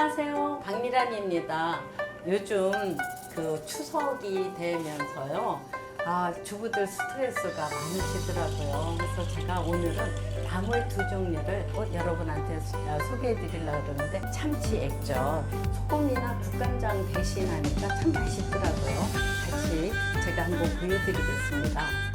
안녕하세요. 박미란입니다. 요즘 그 추석이 되면서요. 주부들 스트레스가 많으시더라고요. 그래서 제가 오늘은 나물 두 종류를 여러분한테 소개해 드리려고 그러는데 참치 액젓, 소금이나 국간장 대신하니까 참 맛있더라고요. 같이 제가 한번 보여드리겠습니다.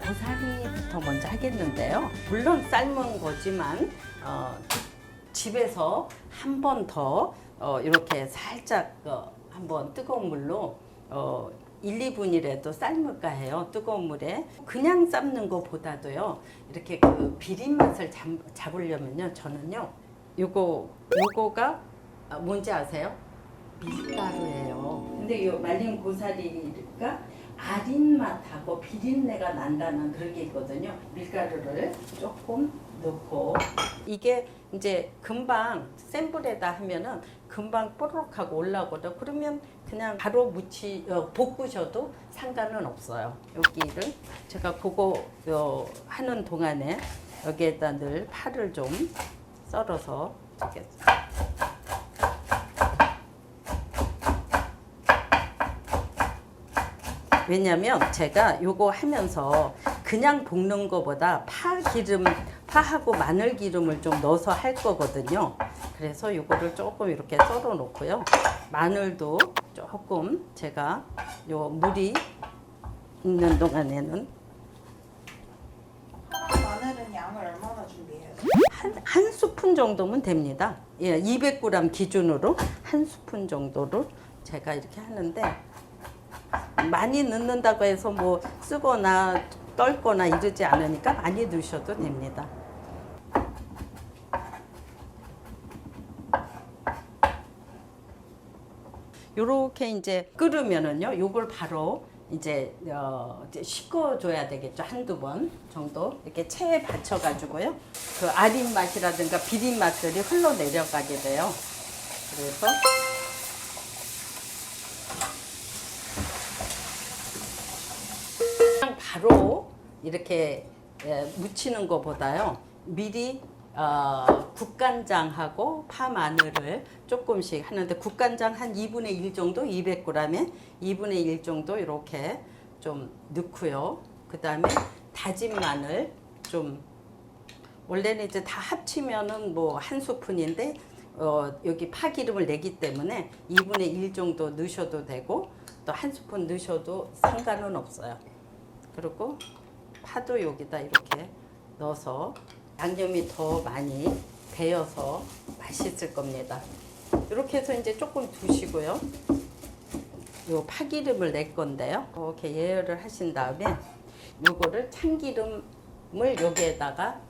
고사리부터 먼저 하겠는데요. 물론 삶은 거지만 집에서 한 번 더 이렇게 살짝 한번 뜨거운 물로 1, 2분이라도 삶을까 해요. 뜨거운 물에. 그냥 삶는 것보다도요. 이렇게 그 비린 맛을 잡으려면요. 저는요. 요거가 뭔지 아세요? 밀가루예요. 근데 이 말린 고사리가 아린 맛하고 비린내가 난다는 그런 게 있거든요. 밀가루를 조금 넣고 이게 이제 금방 센 불에다 하면은 금방 뽀록하고 올라오거든요. 그러면 그냥 바로 볶으셔도 상관은 없어요. 여기를 제가 그거 하는 동안에 여기에다 늘 파를 좀 썰어서 넣겠습니다. 왜냐면 제가 요거 하면서 그냥 볶는 거보다 파하고 마늘 기름을 좀 넣어서 할 거거든요. 그래서 요거를 조금 이렇게 썰어 놓고요. 마늘도 조금 제가 요 물이 있는 동안에는 마늘은 양을 얼마나 준비해요? 한 스푼 정도면 됩니다. 예, 200g 기준으로 한 스푼 정도를 제가 이렇게 하는데 많이 넣는다고 해서 뭐 쓰거나 떨거나 이러지 않으니까 많이 넣으셔도 됩니다. 요렇게 이제 끓으면은요, 요걸 바로 이제 씻어줘야 되겠죠. 한두 번 정도 이렇게 체에 받쳐가지고요. 그 아린 맛이라든가 비린 맛들이 흘러내려가게 돼요. 그래서 바로 이렇게 무치는 것보다요. 미리 국간장하고 파 마늘을 조금씩 하는데 국간장 한 2분의 1 정도 200g에 2분의 1 정도 이렇게 좀 넣고요. 그 다음에 다진 마늘 좀 원래는 이제 다 합치면은 뭐 한 스푼인데 여기 파기름을 내기 때문에 2분의 1 정도 넣으셔도 되고 또 한 스푼 넣으셔도 상관은 없어요. 그리고 파도 여기다 이렇게 넣어서 양념이 더 많이 배어서 맛있을 겁니다. 이렇게 해서 이제 조금 두시고요. 요 파기름을 낼 건데요. 이렇게 예열을 하신 다음에 요거를 참기름을 여기에다가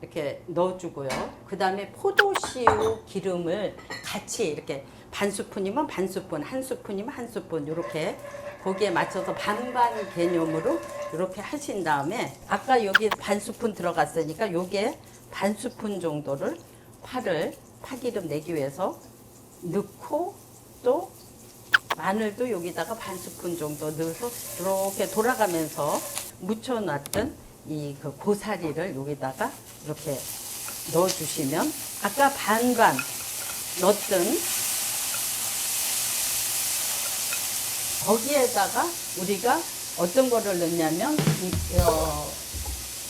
이렇게 넣어주고요. 그 다음에 포도씨유 기름을 같이 이렇게 반 스푼이면 반 스푼, 한 스푼이면 한 스푼 이렇게 거기에 맞춰서 반반 개념으로 이렇게 하신 다음에 아까 여기 반 스푼 들어갔으니까 요게 반 스푼 정도를 파기름 내기 위해서 넣고 또 마늘도 여기다가 반 스푼 정도 넣어서 이렇게 돌아가면서 묻혀놨던 이 그 고사리를 여기다가 이렇게 넣어주시면 아까 반반 넣었던 거기에다가 우리가 어떤 거를 넣냐면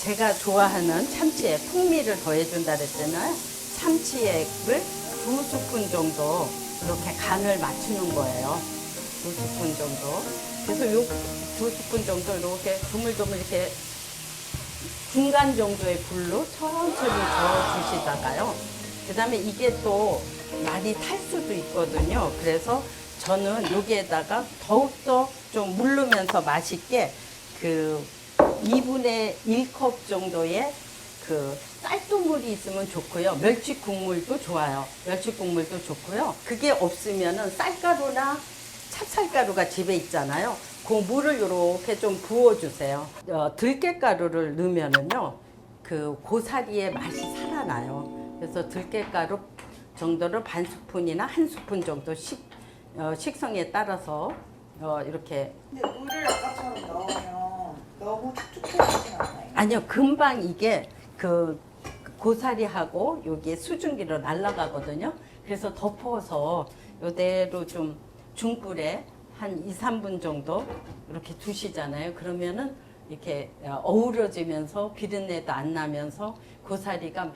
제가 좋아하는 참치에 풍미를 더해준다 그랬잖아요. 참치액을 2스푼 정도 이렇게 간을 맞추는 거예요. 2스푼 정도. 그래서 요 2스푼 정도 이렇게 조물조물 이렇게 중간 정도의 불로 천천히 저어주시다가요. 그 다음에 이게 또 많이 탈 수도 있거든요. 그래서 저는 여기에다가 더욱더 좀 무르면서 맛있게 그 2분의 1컵 정도의 그 쌀뜨물이 있으면 좋고요. 멸치 국물도 좋아요. 멸치 국물도 좋고요. 그게 없으면은 쌀가루나 찹쌀가루가 집에 있잖아요. 그 물을 이렇게 좀 부어주세요. 들깨가루를 넣으면은요, 그 고사리의 맛이 살아나요. 그래서 들깨가루 정도를 반 스푼이나 한 스푼 정도 식성에 따라서 이렇게. 근데 물을 아까처럼 넣어야 아니요, 금방 이게 그 고사리하고 여기 수증기로 날아가거든요. 그래서 덮어서 이대로 좀 중불에 한 2, 3분 정도 이렇게 두시잖아요. 그러면은 이렇게 어우러지면서 비린내도 안 나면서 고사리가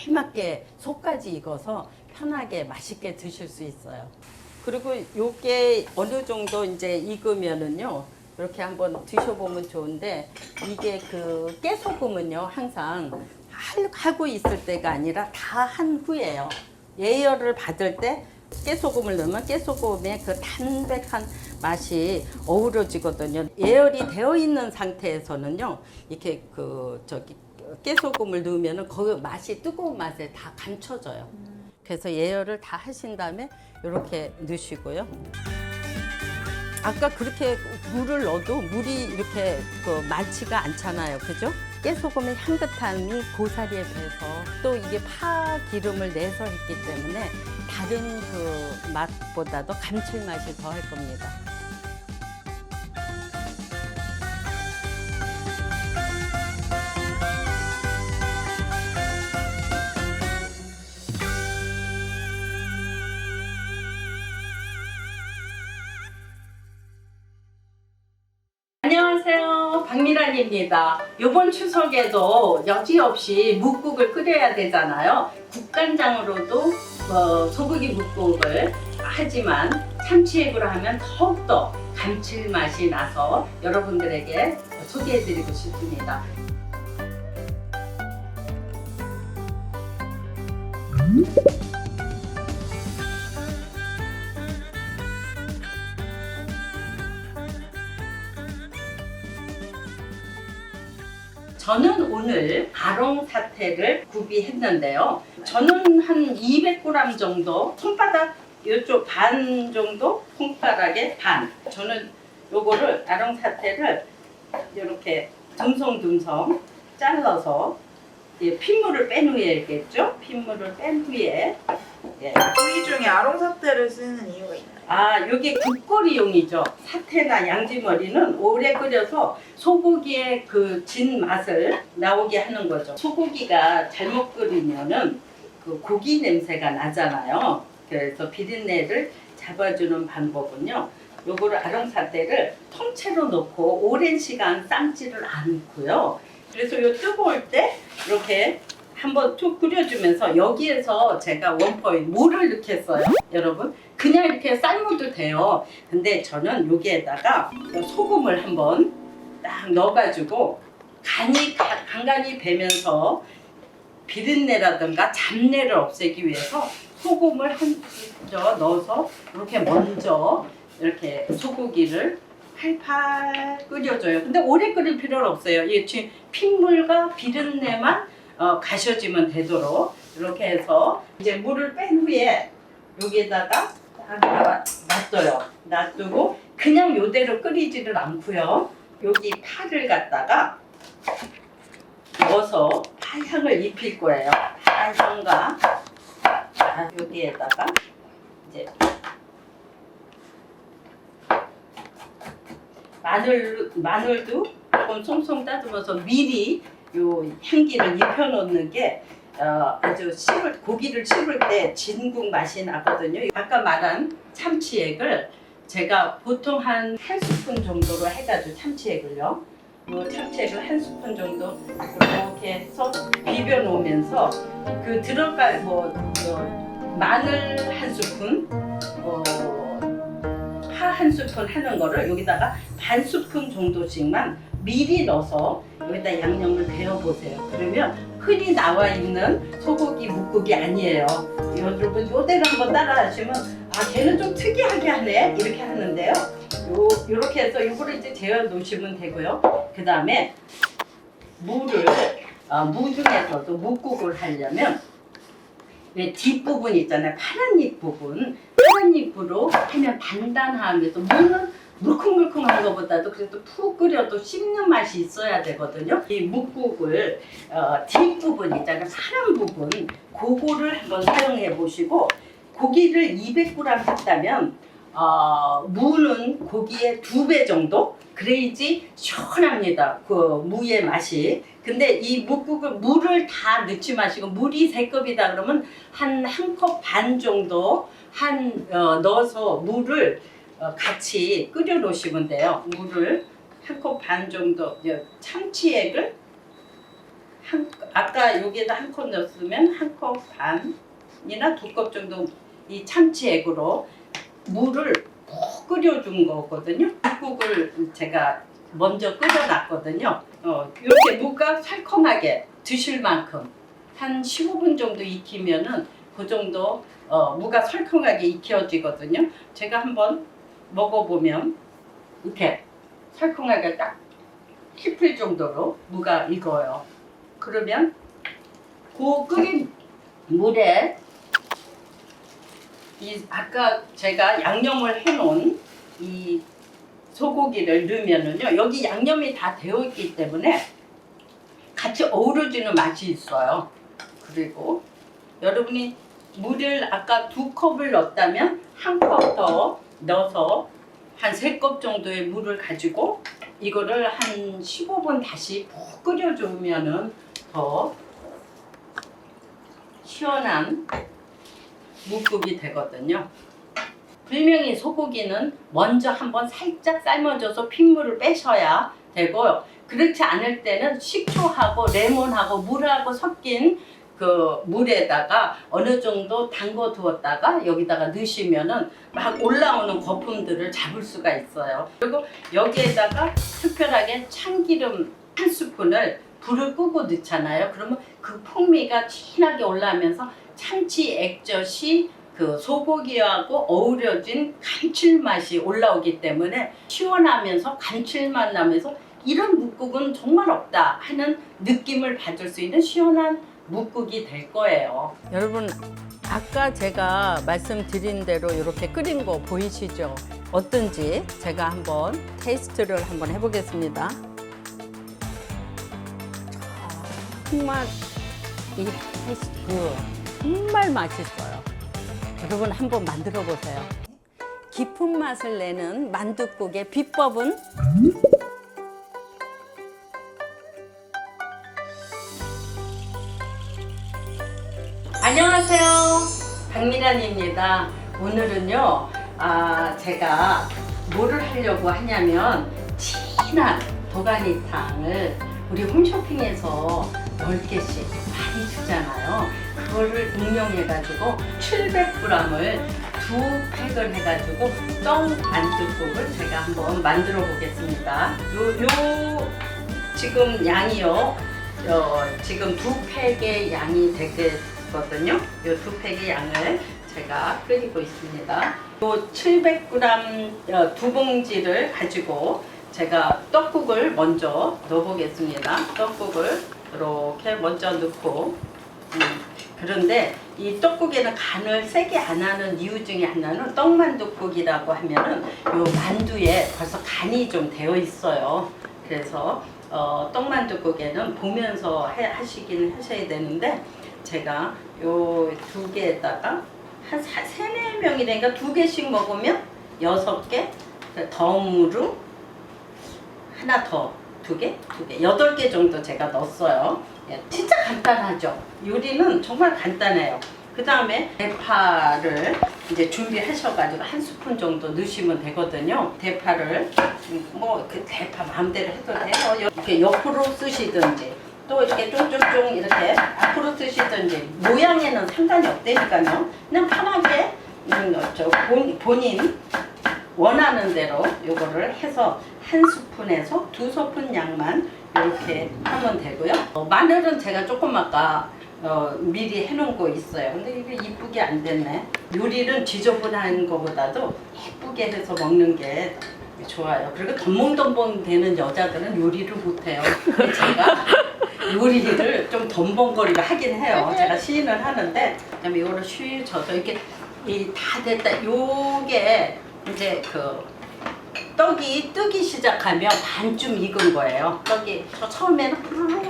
알맞게 속까지 익어서 편하게 맛있게 드실 수 있어요. 그리고 요게 어느 정도 이제 익으면은요, 이렇게 한번 드셔보면 좋은데, 이게 그 깨소금은요, 항상 하고 있을 때가 아니라 다 한 후에요. 예열을 받을 때 깨소금을 넣으면 깨소금의 그 담백한 맛이 어우러지거든요. 예열이 되어 있는 상태에서는요, 이렇게 깨소금을 넣으면은 그 맛이 뜨거운 맛에 다 감춰져요. 그래서 예열을 다 하신 다음에 이렇게 넣으시고요. 아까 그렇게 물을 넣어도 물이 이렇게 많지가 않잖아요. 그죠? 깨소금의 향긋함이 고사리에 배서 또 이게 파 기름을 내서 했기 때문에 다른 그 맛보다도 감칠맛이 더 할 겁니다. 안녕하세요, 박미란입니다. 이번 추석에도 여지없이 묵국을 끓여야 되잖아요. 국간장으로도 소고기 묵국을 하지만 참치액으로 하면 더욱더 감칠맛이 나서 여러분들에게 소개해드리고 싶습니다. 저는 오늘 아롱사태를 구비했는데요. 저는 한 200g 정도, 손바닥 이쪽 반 정도, 손가락의 반. 저는 요거를 아롱사태를 이렇게 듬성듬성 잘라서 핏물을 뺀 후에겠죠? 핏물을 뺀 후에 부위 중에 아롱사태를 쓰는 이유가 있나요? 여기 국거리용이죠. 사태나 양지머리는 오래 끓여서 소고기의 그 진 맛을 나오게 하는 거죠. 소고기가 잘못 끓이면은 그 고기 냄새가 나잖아요. 그래서 비린내를 잡아주는 방법은요, 요거를 아롱사태를 통째로 넣고 오랜 시간 삶지를 않고요. 그래서 요 뜨거울 때 이렇게 한번 툭 끓여주면서, 여기에서 제가 원포인트 물을 넣겠어요. 여러분 그냥 이렇게 삶아도 돼요. 근데 저는 여기에다가 소금을 한번 딱 넣어가지고 간간히 배면서 비린내라든가 잡내를 없애기 위해서 소금을 한 적 넣어서 이렇게 먼저 이렇게 소고기를 팔팔 끓여줘요. 근데 오래 끓일 필요는 없어요. 이 지금 핏물과 비린내만 가셔지면 되도록 이렇게 해서 이제 물을 뺀 후에 여기에다가 딱 놔둬요. 놔두고 그냥 요대로 끓이지를 않고요. 여기 파를 갖다가 넣어서 파향을 입힐 거예요. 파향과 여기에다가 이제 마늘도 조금 송송 다듬어서 미리 요 향기를 입혀놓는 게 아주 고기를 씹을 때 진국 맛이 나거든요. 아까 말한 참치액을 제가 보통 한 스푼 정도로 해가지고 참치액을요. 요 참치액을 한 스푼 정도 이렇게 해서 비벼 놓으면서 그 들어갈 마늘 한 스푼, 파 한 스푼 하는 거를 여기다가 반 스푼 정도씩만 미리 넣어서 여기다 양념을 데워 보세요. 그러면 흔히 나와 있는 소고기 묵국이 아니에요. 여러분 요대로 한번 따라 하시면 걔는 좀 특이하게 하네 이렇게 하는데요. 요렇게 해서 요거를 이제 재워 놓으시면 되고요. 그 다음에 무를 무 중에서도 묵국을 하려면 왜 뒷부분 있잖아요. 파란 잎 부분, 파란 잎으로 하면 단단하면서 무는 물컹물컹한 것보다도 그래도 푹 끓여도 씹는 맛이 있어야 되거든요. 이 묵국을 뒷부분 있잖아요. 파란 부분 그거를 한번 사용해 보시고, 고기를 200g 했다면 무는 고기의 2배 정도 그래야지 시원합니다. 그 무의 맛이. 근데 이 묵국을 물을 다 넣지 마시고 물이 3컵이다 그러면 한 컵 반 정도 넣어서 물을 같이 끓여 놓으시면 돼요. 물을 한 컵 반 정도 참치액을 아까 여기에다 1컵 넣었으면 1컵 반이나 2컵 정도 이 참치액으로 물을 푹 끓여준 거거든요. 묵국을 제가 먼저 끓여놨거든요. 이렇게 무가 살컹하게 드실 만큼 한 15분 정도 익히면은 그 정도 무가 살컹하게 익혀지거든요. 제가 한번 먹어보면 이렇게 살컹하게 딱 씹힐 정도로 무가 익어요. 그러면 그 끓인 물에 아까 제가 양념을 해놓은 이 소고기를 넣으면은요, 여기 양념이 다 되어 있기 때문에 같이 어우러지는 맛이 있어요. 그리고 여러분이 물을 아까 2컵을 넣었다면 1컵 더 넣어서 한 3컵 정도의 물을 가지고 이거를 한 15분 다시 푹 끓여주면은 더 시원한 묵국이 되거든요. 분명히 소고기는 먼저 한번 살짝 삶아줘서 핏물을 빼셔야 되고요. 그렇지 않을 때는 식초하고 레몬하고 물하고 섞인 그 물에다가 어느 정도 담궈 두었다가 여기다가 넣으시면은 막 올라오는 거품들을 잡을 수가 있어요. 그리고 여기에다가 특별하게 참기름 1스푼을 불을 끄고 넣잖아요. 그러면 그 풍미가 진하게 올라오면서 참치 액젓이 그 소고기하고 어우러진 감칠맛이 올라오기 때문에 시원하면서 감칠맛 나면서 이런 묵국은 정말 없다 하는 느낌을 받을 수 있는 시원한 묵국이 될 거예요. 여러분, 아까 제가 말씀드린 대로 이렇게 끓인 거 보이시죠? 어떤지 제가 한번 테이스트를 한번 해보겠습니다. 정말 이 테이스트 정말 맛있어요. 여러분 한번 만들어 보세요. 깊은 맛을 내는 만둣국의 비법은 안녕하세요, 박미란입니다. 오늘은요 제가 뭐를 하려고 하냐면 진한 도가니탕을 우리 홈쇼핑에서 10개씩 많이 주잖아요. 그거를 응용해가지고 700g을 2팩을 해가지고 떡 만둣국을 제가 한번 만들어 보겠습니다. 요 지금 양이요. 지금 2팩의 양이 되거든요. 요 2팩의 양을 제가 끓이고 있습니다. 요 700g 2봉지를 가지고 제가 떡국을 먼저 넣어보겠습니다. 떡국을 이렇게 먼저 넣고 그런데 이 떡국에는 간을 세게 안 하는 이유 중에 하나는 떡만둣국이라고 하면은 요 만두에 벌써 간이 좀 되어 있어요. 그래서 떡만둣국에는 보면서 하시긴 하셔야 되는데 제가 요 2개에다가 한 3, 4명이 되니까 2개씩 먹으면 6개, 덤으로 하나 더 2개, 8개 정도 제가 넣었어요. 진짜 간단하죠? 요리는 정말 간단해요. 그 다음에 대파를 이제 준비하셔가지고 1스푼 정도 넣으시면 되거든요. 대파를 뭐 그 대파 마음대로 해도 돼요. 이렇게 옆으로 쓰시든지 또 이렇게 쫑쫑쫑 이렇게 앞으로 쓰시든지 모양에는 상관이 없다니까요. 그냥 편하게 본인 원하는 대로 요거를 해서 1스푼에서 2스푼 양만 이렇게 하면 되고요. 마늘은 제가 조금 아까 미리 해놓은 거 있어요. 근데 이게 이쁘게 안 됐네. 요리는 지저분한 거보다도 예쁘게 해서 먹는 게 좋아요. 그리고 덤벙덤벙 되는 여자들은 요리를 못해요. 제가 요리를 좀 덤벙거리고 하긴 해요. 제가 시인을 하는데 그다음에 이거를 쉬 져서 이렇게 다 됐다. 요게 이제 그 떡이 뜨기 시작하면 반쯤 익은 거예요. 떡이 처음에는 푸르르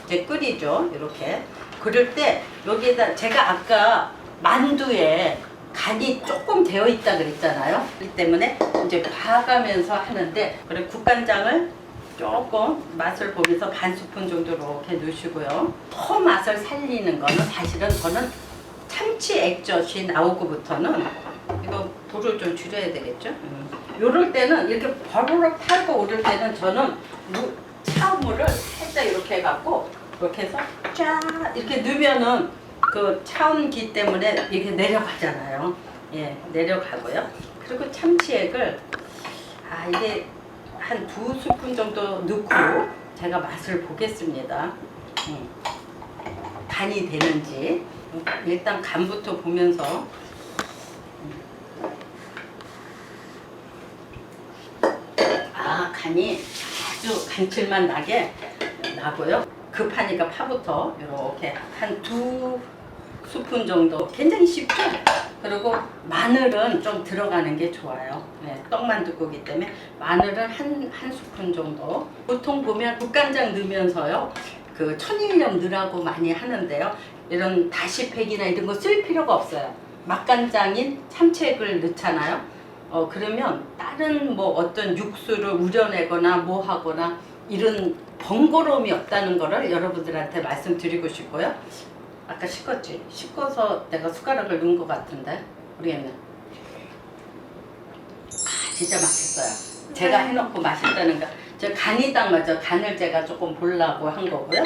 이제 끓이죠. 이렇게 그럴 때 여기에다 제가 아까 만두에 간이 조금 되어 있다 그랬잖아요. 그렇기 때문에 이제 봐가면서 하는데, 그래 국간장을 조금 맛을 보면서 반 스푼 정도 이렇게 넣으시고요. 더 맛을 살리는 거는 사실은 저는 참치 액젓이 나오고부터는 이거 불을 좀 줄여야 되겠죠. 요럴 때는 이렇게 버르르 타고 오를 때는 저는 차물을 살짝 이렇게 해갖고 이렇게 해서 쫙 이렇게 넣으면은 그 차온기 때문에 이렇게 내려가잖아요. 예, 내려가고요. 그리고 참치액을 이게 한 2스푼 정도 넣고 제가 맛을 보겠습니다. 간이 되는지 일단 간부터 보면서 간이 아주 감칠맛 나게 나고요. 급하니까 파부터 이렇게 한 2스푼 정도. 굉장히 쉽죠? 그리고 마늘은 좀 들어가는 게 좋아요. 네, 떡만둣국이기 때문에 마늘은 한 스푼 정도. 보통 보면 국간장 넣으면서요, 그 천일염 넣으라고 많이 하는데요, 이런 다시팩이나 이런 거 쓸 필요가 없어요. 맛간장인 참치액을 넣잖아요. 그러면 다른 뭐 어떤 육수를 우려내거나 뭐 하거나 이런 번거로움이 없다는 거를 여러분들한테 말씀드리고 싶고요. 아까 씻었지? 씻어서 내가 숟가락을 넣은 것 같은데 모르겠네. 진짜 맛있어요. 제가 해놓고 맛있다는 거. 저 간이 딱 맞아. 간을 제가 조금 보려고 한 거고요.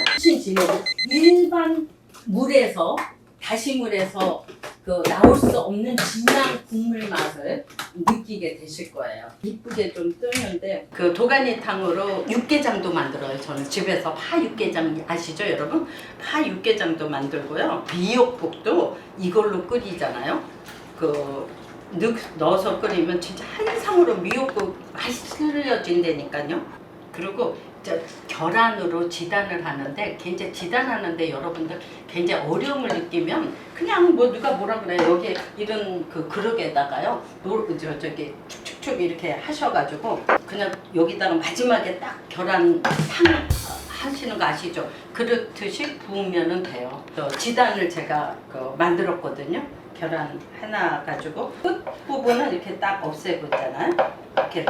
일반 물에서, 다시물에서 그 나올 수 없는 진한 국물 맛을 느끼게 되실 거예요. 이쁘게 좀 뜨는데, 그 도가니탕으로 육개장도 만들어요. 저는 집에서 파 육개장 아시죠, 여러분? 파 육개장도 만들고요. 미역국도 이걸로 끓이잖아요. 넣어서 끓이면 진짜 한상으로 미역국 맛있어진다니까요. 그리고 계란으로 지단을 하는데, 굉장히 지단하는데 여러분들 굉장히 어려움을 느끼면 그냥 뭐 누가 뭐라 그래, 여기 이런 그 그릇에다가요, 저기 축축축 이렇게 하셔가지고 그냥 여기다가 마지막에 딱 계란 탕 하시는 거 아시죠? 그렇듯이 부으면 돼요. 지단을 제가 만들었거든요. 계란 하나 가지고 끝 부분은 이렇게 딱 없애고 있잖아요. 이렇게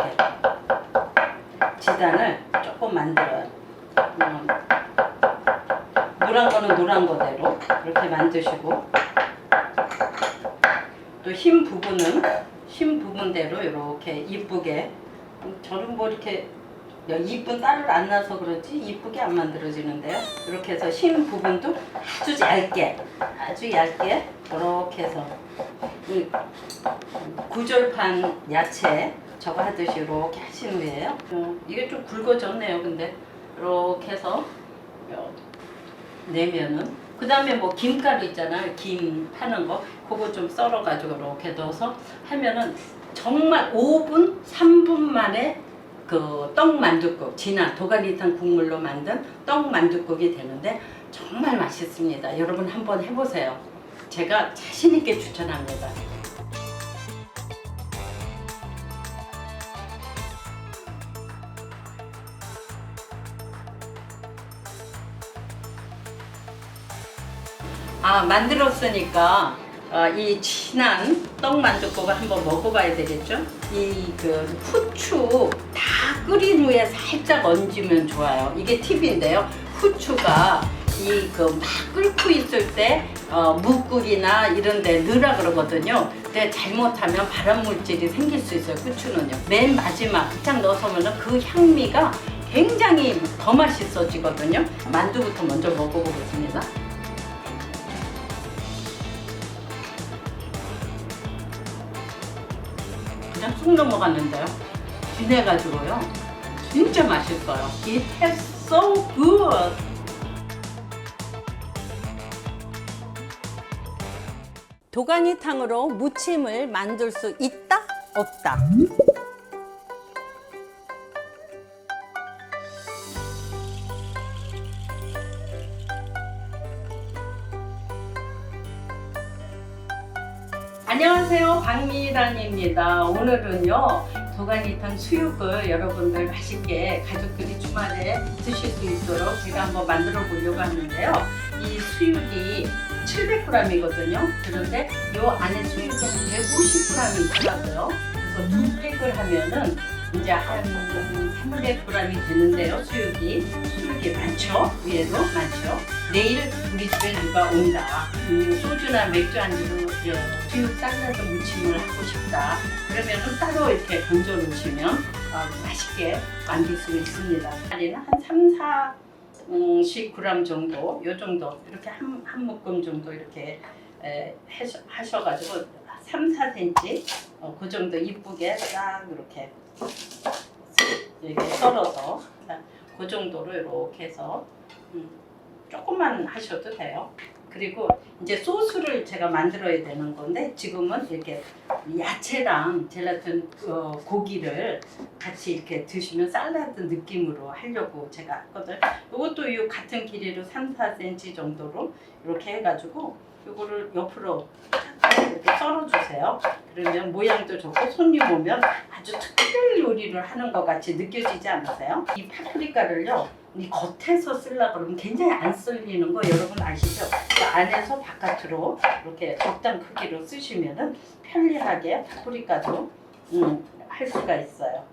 지단을 조금 만들어요. 노란 거는 노란 거대로 이렇게 만드시고, 또 흰 부분은 흰 부분대로 이렇게 이쁘게. 저는 뭐 이렇게 이쁜 딸을 안 낳아서 그런지 이쁘게 안 만들어지는데요. 이렇게 해서 흰 부분도 아주 얇게 이렇게 해서 구절판 야채 저거 하듯이 이렇게 하시는 거예요. 이게 좀 굵어졌네요. 근데 이렇게 해서 내면은, 그 다음에 뭐 김가루 있잖아요. 김 파는 거, 그거 좀 썰어가지고 이렇게 넣어서 하면은 정말 5분, 3분 만에 그 떡만둣국, 진한 도가니탕 국물로 만든 떡만둣국이 되는데 정말 맛있습니다. 여러분 한번 해보세요. 제가 자신있게 추천합니다. 만들었으니까 이 진한 떡만둣국을 한번 먹어봐야 되겠죠? 이 후추 다 끓인 후에 살짝 얹으면 좋아요. 이게 팁인데요. 후추가 막 끓고 있을 때 묵국이나 이런 데 넣으라 그러거든요. 근데 잘못하면 발암물질이 생길 수 있어요. 후추는요. 맨 마지막 딱 넣어서면 그 향미가 굉장히 더 맛있어지거든요. 만두부터 먼저 먹어보겠습니다. 그냥 쑥 넘어갔는데요. 진해가지고요. 진짜 맛있어요. It tastes so good. 도가니탕으로 무침을 만들 수 있다? 없다? 안녕하세요, 박미란입니다. 오늘은요, 도가니탕 수육을 여러분들 맛있게 가족들이 주말에 드실 수 있도록 제가 한번 만들어 보려고 하는데요. 이 수육이 700g이거든요. 그런데 요 안에 수육이 한 150g이 들어가고요. 그래서 2팩을 하면은 이제 한 300g이 되는데요. 수육이 많죠. 위에도 많죠. 내일 우리 집에 누가 온다. 소주나 맥주 안주로 수육 샐러드 무침을 하고 싶다. 그러면은 따로 이렇게 건져 놓으시면 맛있게 만들 수 있습니다. 하루에는 한 3, 40g 정도, 요 정도 이렇게 한 묶음 정도 이렇게 하셔가지고 3, 4cm 그 정도 이쁘게 딱 이렇게 썰어서 그 정도로 이렇게 해서 조금만 하셔도 돼요. 그리고 이제 소스를 제가 만들어야 되는 건데 지금은 이렇게 야채랑 젤라틴 고기를 같이 이렇게 드시면 샐러드 느낌으로 하려고 제가 했거든. 이것도 이 같은 길이로 3, 4cm 정도로 이렇게 해가지고 이거를 옆으로 이렇게 썰어주세요. 그러면 모양도 좋고 손님 오면 아주 특별 요리를 하는 것 같이 느껴지지 않으세요? 이 파프리카를요, 이 겉에서 쓰려고 그러면 굉장히 안 썰리는 거 여러분 아시죠? 그 안에서 바깥으로 이렇게 적당 크기로 쓰시면은 편리하게 파프리카도 할 수가 있어요.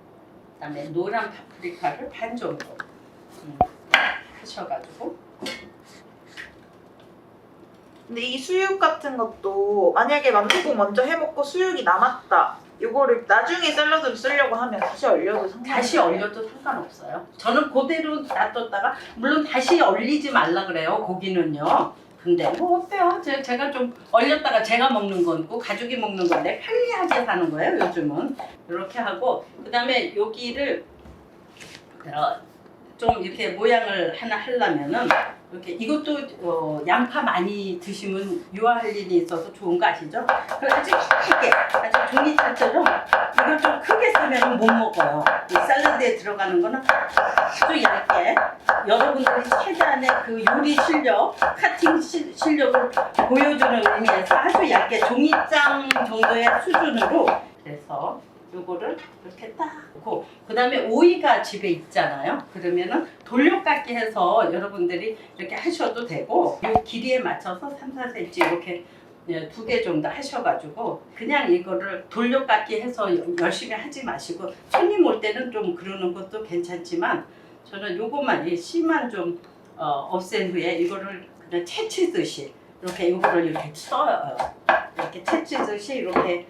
그다음에 노란 파프리카를 반 정도 하셔가지고. 근데 이 수육 같은 것도 만약에 만두국 먼저 해먹고 수육이 남았다. 이거를 나중에 샐러드로 쓰려고 하면 다시 얼려도 상관없어요? 다시 얼려도 상관없어요. 저는 그대로 놔뒀다가 물론 다시 얼리지 말라 그래요. 고기는요. 근데 뭐 어때요? 제가 좀 얼렸다가 제가 먹는 거고 가족이 먹는 건데 편리하게 사는 거예요. 요즘은 이렇게 하고 그다음에 여기를 좀 이렇게 모양을 하나 하려면은 이렇게 이것도 양파 많이 드시면 유아할린이 있어서 좋은 거 아시죠? 그래서 아주 크게 아주 종이차처럼 이걸 좀 크게 쓰면 못 먹어요. 이 샐러드에 들어가는 거는 아주 얇게 여러분들이 최대한의 그 요리 실력, 카팅 실력을 보여주는 의미에서 아주 얇게 종이장 정도의 수준으로 그래서 요거를 이렇게 딱 놓고 그 다음에 오이가 집에 있잖아요. 그러면은 돌려깎기 해서 여러분들이 이렇게 하셔도 되고 요 길이에 맞춰서 3, 4cm 이렇게 2개 정도 하셔가지고 그냥 이거를 돌려깎기 해서 열심히 하지 마시고 손님 올 때는 좀 그러는 것도 괜찮지만 저는 요것만 이 씨만 좀 없앤 후에 이거를 그냥 채치듯이 이렇게 이거를 이렇게 써요. 이렇게 채치듯이 이렇게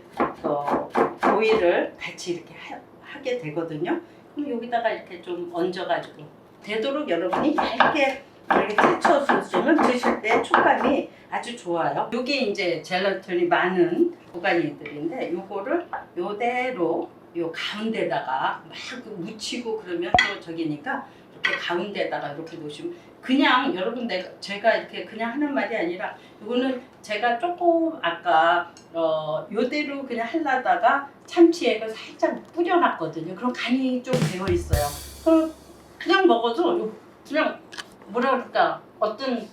오이를 같이 이렇게 하게 되거든요. 그럼 여기다가 이렇게 좀 얹어가지고 되도록 여러분이 얇게 이렇게 채쳐서 쓰면 드실 때 촉감이 아주 좋아요. 이게 이제 젤라틴이 많은 보가니들인데 요거를 요대로 요 가운데다가 막 묻히고 그러면 또 저기니까 이렇게 가운데다가 이렇게 놓으시면 그냥 여러분 제가 이렇게 그냥 하는 말이 아니라 이거는 제가 조금 아까 요대로 그냥 하려다가 참치액을 살짝 뿌려놨거든요. 그럼 간이 좀 되어 있어요. 그럼 그냥 먹어도 그냥 뭐라 그럴까 어떤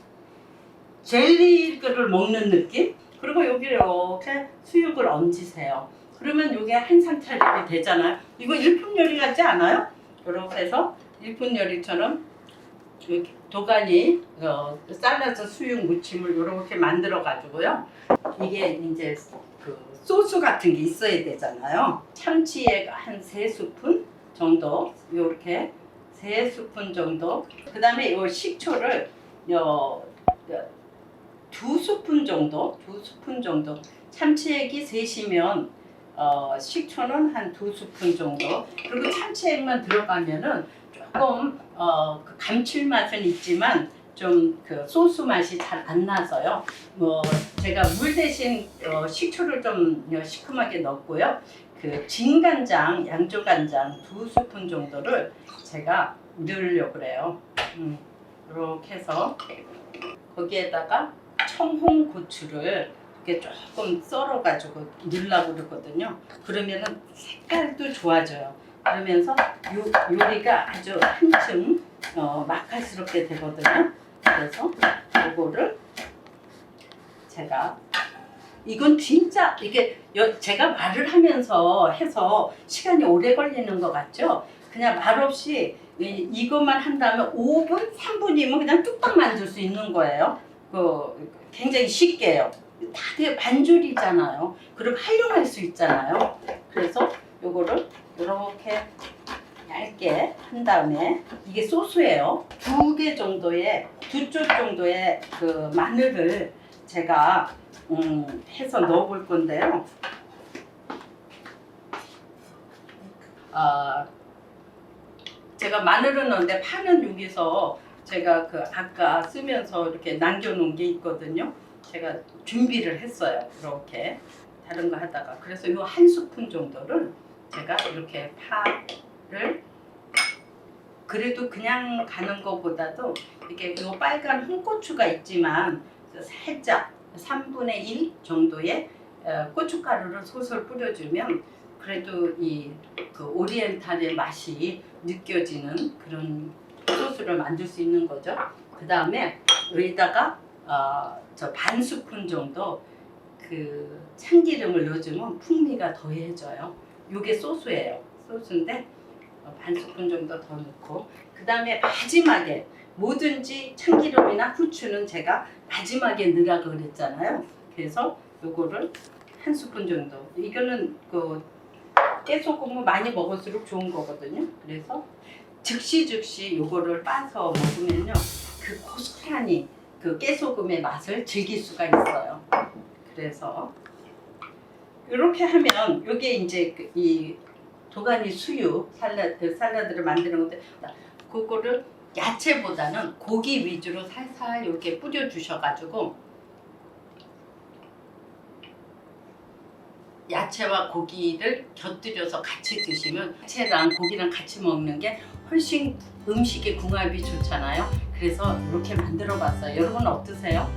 젤리를 먹는 느낌? 그리고 여기 이렇게 수육을 얹으세요. 그러면 이게 한상 차림이 되잖아요. 이거 일품 요리 같지 않아요? 이렇게 해서 일품 요리처럼 이렇게 도가니 샐러드 수육 무침을 이렇게 만들어 가지고요. 이게 이제 그 소스 같은 게 있어야 되잖아요. 참치액 한 3스푼 정도 이렇게 3스푼 정도. 그 다음에 이 식초를 2스푼 정도, 2스푼 정도. 참치액이 셋이면 식초는 한 2스푼 정도. 그리고 참치액만 들어가면은 조금 그 감칠맛은 있지만 좀 그 소스 맛이 잘 안 나서요. 제가 물 대신 식초를 좀 시큼하게 넣었고요. 그 진간장, 양조간장 2스푼 정도를 제가 넣으려고 그래요. 이렇게 해서 거기에다가 청홍고추를 이렇게 조금 썰어가지고 넣으려고 그러거든요. 그러면은 색깔도 좋아져요. 그러면서 요리가 아주 한층 맛깔스럽게 되거든요. 그래서 이거를 제가 이건 진짜 이게 제가 말을 하면서 해서 시간이 오래 걸리는 것 같죠? 그냥 말 없이 이것만 한다면 5분, 3분이면 그냥 뚝딱 만들 수 있는 거예요. 굉장히 쉽게 해요. 다들 반줄이잖아요. 그리고 활용할 수 있잖아요. 그래서 요거를 이렇게 얇게 한 다음에 이게 소스예요. 2개 정도의 2쪽 정도의 그 마늘을 제가 해서 넣어볼 건데요. 제가 마늘은 넣는데 파는 여기서 제가 그 아까 쓰면서 이렇게 남겨놓은 게 있거든요. 제가 준비를 했어요. 이렇게 다른 거 하다가 그래서 이 한 스푼 정도를 제가 이렇게 파를 그래도 그냥 가는 것보다도 이렇게 이 빨간 홍고추가 있지만 살짝 3분의 1 정도의 고춧가루를 솔솔 뿌려주면 그래도 이 그 오리엔탈의 맛이 느껴지는 그런 소스를 만들 수 있는 거죠. 그 다음에 여기다가 저 반 스푼 정도 그 참기름을 넣어주면 풍미가 더해져요. 이게 소스예요. 소스인데 반 스푼 정도 더 넣고 그 다음에 마지막에 뭐든지 참기름이나 후추는 제가 마지막에 넣으라고 그랬잖아요. 그래서 요거를 한 스푼 정도. 이거는 그 깨소금을 많이 먹을수록 좋은 거거든요. 그래서 즉시 요거를 빠서 먹으면요 그 고스란히 그 깨소금의 맛을 즐길 수가 있어요. 그래서 이렇게 하면 요게 이제 이 도가니 수육 살라드를 만드는 건데 그거를 야채보다는 고기 위주로 살살 이렇게 뿌려 주셔가지고 야채와 고기를 곁들여서 같이 드시면 야채랑 고기랑 같이 먹는 게 훨씬 음식의 궁합이 좋잖아요. 그래서 이렇게 만들어 봤어요. 여러분 어떠세요?